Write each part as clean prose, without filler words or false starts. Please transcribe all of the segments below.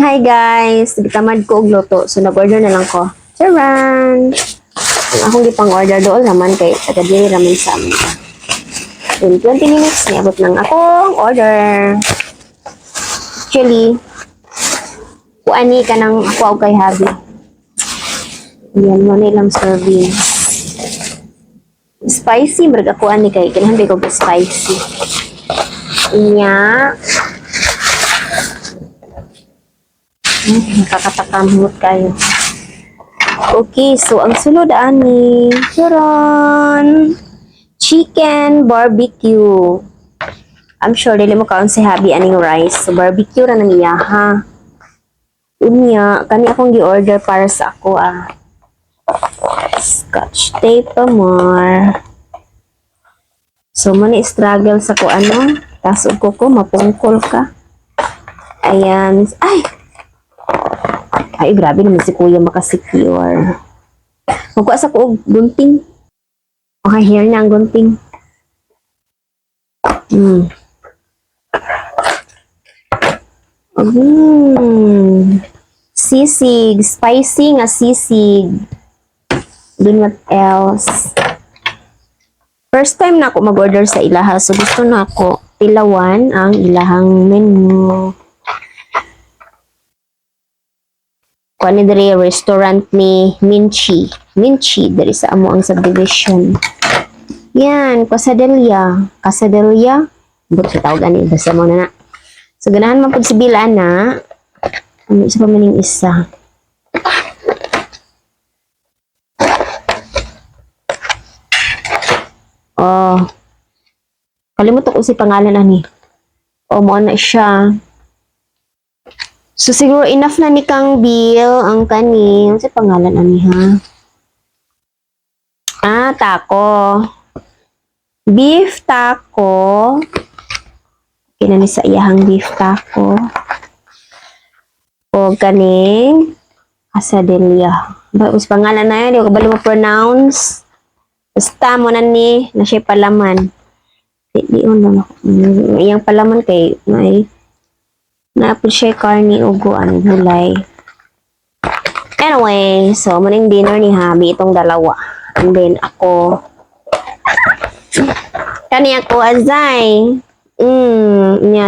Hi guys! Gitamad ko og luto. So nag-order na lang ko. Charan! Ang akong gipang order doon naman kay taga-diri ramen sa amin. In 20 minutes, niabot ng akong order. Actually, kuani ka ng ako og kay Habi. Yan mo nilang serving. Spicy, brag ako ani kay kinahan ko spicy. Inya, nakakatakambot kayo. Okay, so ang sulod ani, charon! Chicken barbecue. I'm sure dili mo kaon si Habi aning rice. So barbecue ra na niya ha. Unya, kani akong gi-order para sa ako Scotch tape pa more. So mani struggle sa ko ano, tasod ko mapungkol ka. Ayan. Ay, grabe naman si kuya makasecure. Magkuha sa ko og gunting. Okay, here na ang gunting. Sisig. Spicy nga sisig. Then what else? First time na ako mag-order sa ilaha. So gusto na ako tilawan ang ilahang menu. Kuha ni diri restaurant ni Minchi. Minchi, diri sa amo ang subdivision. Yan, Quesadilla. Quesadilla. Buti tawag ani, basta mo na na. So, ganahan man po si Bila na. Ano isa pa maning isa. Oh. Kalimutan ko si pangalan ani. Oh, mo na siya. So, siguro enough na ni Kang Bill ang kani. Ano si pangalan ani ha? Taco. Beef taco. Kinani sa iyahang beef taco. O kaning quesadilla. Mas pangalan na yun, di ko kabalo mo pronounce. Basta mo na ni, na siya palaman. Di lang ako. Iyang palaman kay, na-apple siya karni uguan, gulay. Anyway, so maning dinner ni Habi itong dalawa. And then ako, kani ako azay.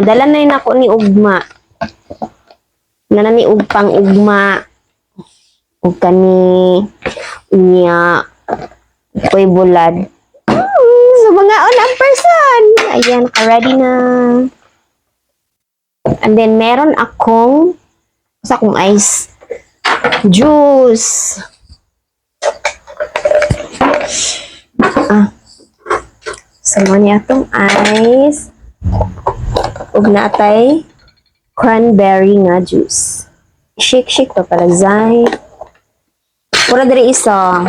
Dala na yun ako ni Ugma. Nanani ugpang ugma. Ug kani niya koy bulad. So mga unang person. Ayan, ready na. And then meron akong ice. Juice. So niya itong ice. Ug natay cranberry nga juice. Shake to para zay. Pura diri isa.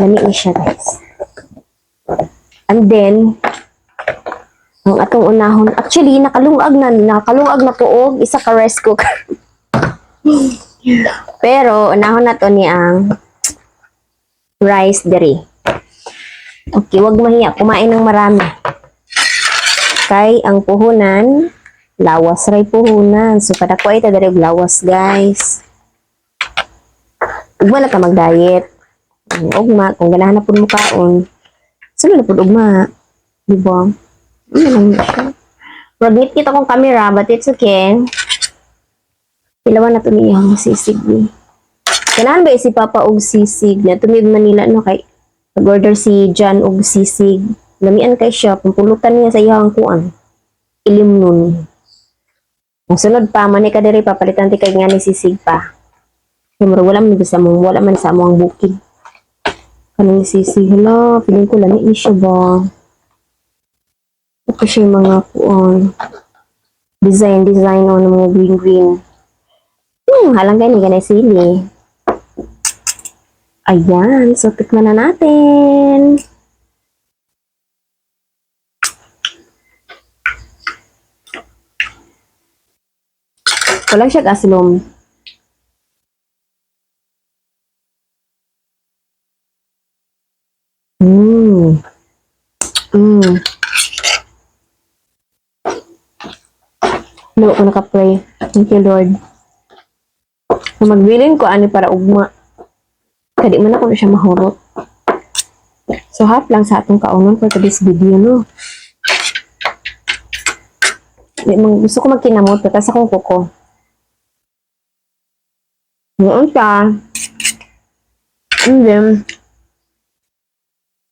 Lami ni siya guys. And then ang atong unahon, actually nakalungag na tuog isa ka rice cooker. Pero unahon na to ni ang rice diri. Okay, wag mahiya kumain ng marami. Kay ang puhunan, lawas ray puhunan. So kada ko ita diri lawas, guys. Ugma na ka mag-diet. Ugma kung ganahan na pud mo kaon. Sunod na pud ugma. Di ba? Product kita kong camera, but it's okay. Ilawan na to niya ang sisig ni. Kailangan ba si Papa og sisig na tumid Manila no kay nag-order si John og sisig. Lamian kay siya pumpulutan niya sa iyang kuan. Ilim nun. Ang sunod pa man ka diri papalitan ti kay nga ni sisig pa. Kay wala man sa mo ang booking. Kanang sisig hala, feeling ko lami ni siya ba. Ito siya mga kuan. Design on mga green. Halang kayo ni ganay sili. Ayan, so tikman na natin. Wala siya aslom. Mm. Mm. No, ko naka-pray. Thank you, Lord. So, magbilin ko ani para ugma. Kadi man ako na siya mahurot. So, half lang sa atong kaunon for today's video, no? Gusto ko magkinamot, patas akong kuko. Noon ka. And then,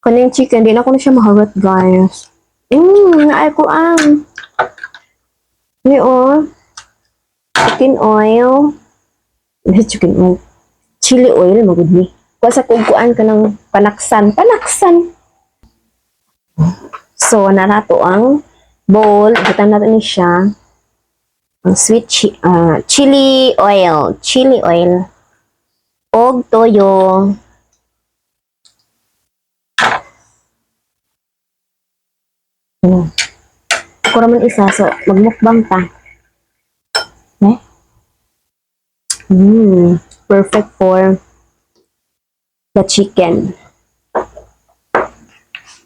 kaning chicken, di na ako na siya mahurot, guys. Naay ko ang. Ni, oh. Chicken oil. Chicken oil. Chili oil, magod ni. Kung sa kuguan ka ng panaksan. Panaksan! So, narato ang bowl. Butan natin ni siya. Ang sweet chili oil. Chili oil. Og toyo. Ako naman isa. So, magmukbang ta. Eh? Perfect for the chicken.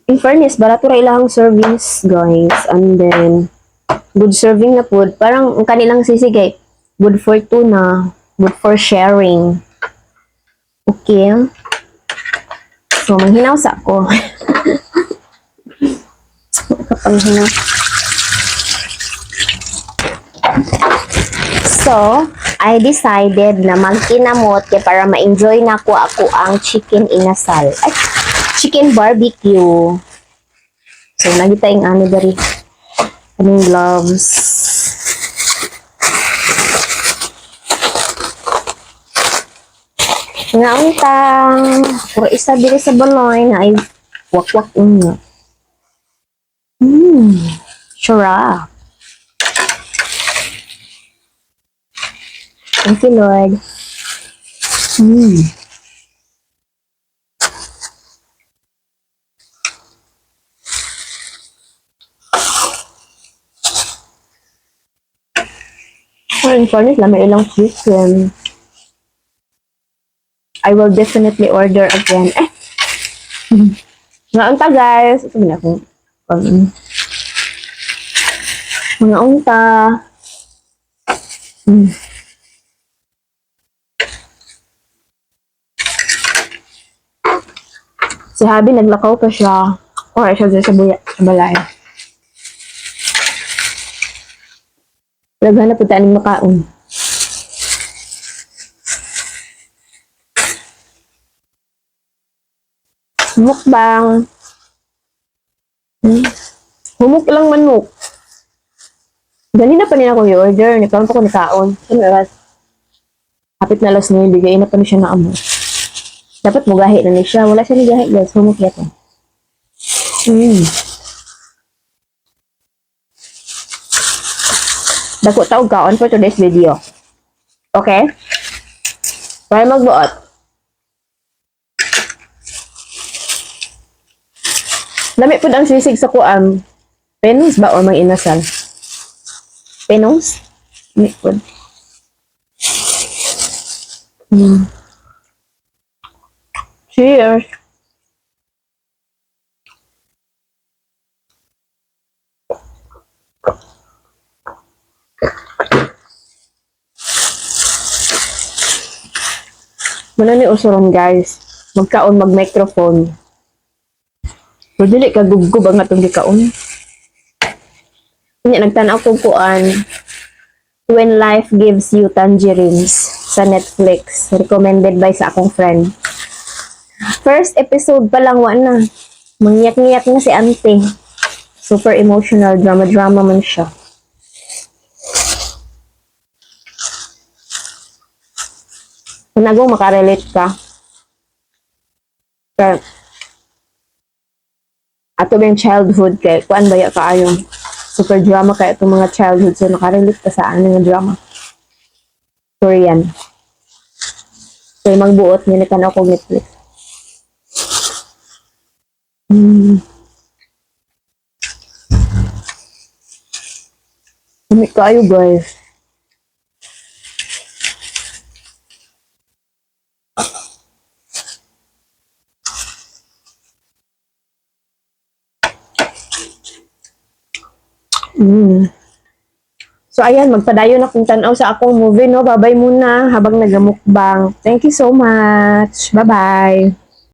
In fairness, barato ra ilang servings, guys. And then, good serving na food. Parang ang kanilang sisigay, good for tuna, good for sharing. Okay. So, manghinaw sa ako. Kapanghinaw. So, I decided na magkinamot para ma-enjoy na ako ang chicken inasal. Ay, chicken barbecue. So, nagita yung ano dari. Anong gloves. Nga untang. Puro isa dili sa baloy na ay wakwak unyo. Sarap. Thank you, Lord. Well, in fairness, may ilang chicken. I will definitely order again. Nga unta, guys. Sabi na ako. Nga unta. Si Habi, naglakaw pa siya. Or siya dyan sa balay. Laghan na po tayo ng makaon. Mukbang. Humuk lang manok. Ganina pa nila ko i-order. Nikaroon pa ko nikaon. Kapit na alas 9. Gaya na pa na siya na amo. Dapat mugahi na niya siya. Wala siya nigahi, guys. Humuk yato. Dako taog kaon for today's video. Okay? Para magbuot. Lami po ang sisig sa kuan. Penos ba o may inasal? Penos? Lami po. Cheers! Muna ni usuron, guys. Magkaon, mag-microphone. So, dili ka gugub ang atong gikaon. Hindi, nagtanaw ko kuan. When Life Gives You Tangerines sa Netflix. Recommended by sa akong friend. First episode pa lang, na. Mangyak-ngyak na si Ante. Super emotional, drama-drama man siya. Kung nagong makarelate ka. Pero, ato ba yung childhood kay kuan baya kaayo. Super drama kay itong mga childhood. So, nakarelate ka sa ano yung drama. Korean. So, magbuot niya na ko Netflix. Umik kayo, guys. Mm. So ayan, magpadayon akong tanaw sa akong movie, no? Babay muna habang nagamukbang. Thank you so much. Bye-bye.